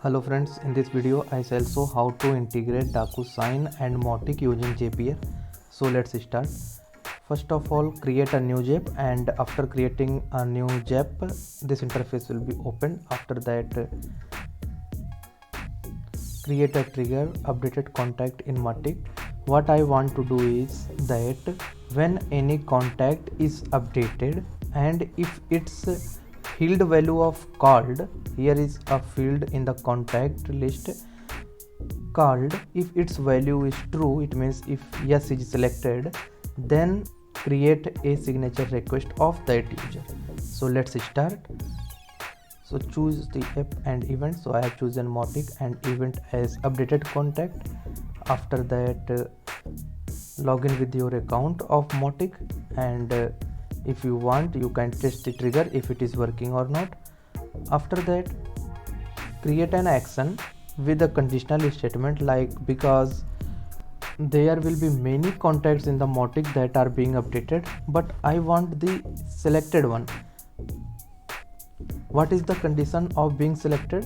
Hello friends, in this video I shall show how to integrate DocuSign and Mautic using Zapier. So let's start. First of all, create a new Zap, and after creating a new Zap, this interface will be opened. After that, create a trigger updated contact in Mautic. What I want to do is that when any contact is updated and if its field value of called, here is a field in the contact list called, if its value is true, it means if yes is selected, then create a signature request of that user. So let's start. So choose the app and event. So I have chosen Mautic and event as updated contact. After that, log in with your account of Mautic, and if you want you can test the trigger if it is working or not. After that, create an action with a conditional statement, like because there will be many contacts in the Mautic that are being updated, but I want the selected one. What is the condition of being selected?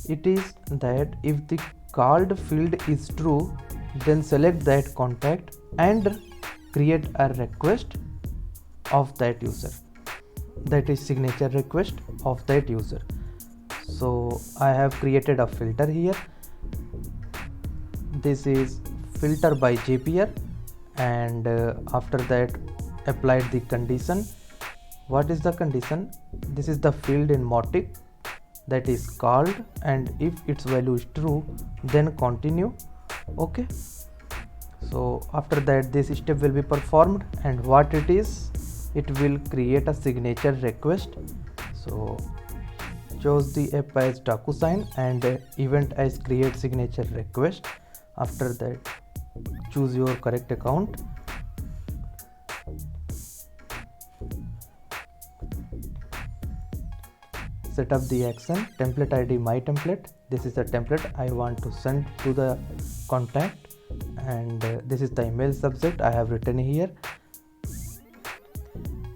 It is that if the called field is true, then select that contact and create a request of that user, that is signature request of that user. So I have created a filter here. This is filter by Zapier, and after that applied the condition. What is the condition? This is the field in Mautic that is called, and if its value is true, then continue. Okay, so after that this step will be performed, and what it is, it will create a signature request. So choose the app as DocuSign and event as create signature request. After that, choose your correct account. Set up the action. Template ID my template. This is the template I want to send to the contact, and this is the email subject I have written here.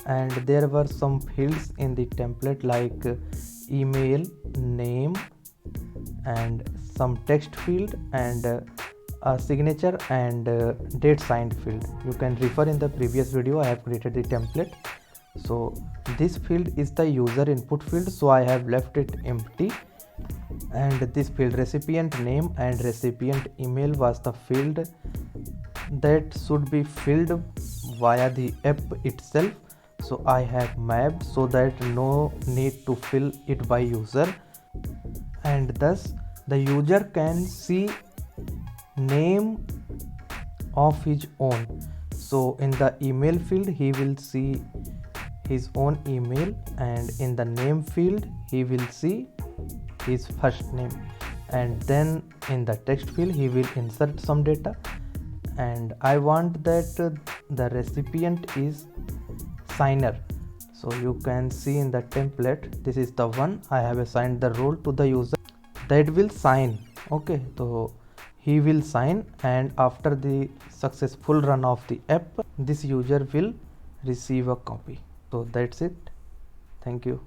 And there were some fields in the template like email, name, and some text field, and a signature and date signed field. You can refer in the previous video. I have created the template. So this field is the user input field, so I have left it empty. And this field, recipient name and recipient email, was the field that should be filled via the app itself. So I have mapped so that no need to fill it by user, and thus the user can see name of his own. So in the email field he will see his own email, and in the name field he will see his first name, and then in the text field he will insert some data. And I want that the recipient is signer. So you can see in the template, this is the one I have assigned the role to the user that will sign. Okay, so he will sign, and after the successful run of the app, this user will receive a copy. So that's it. Thank you.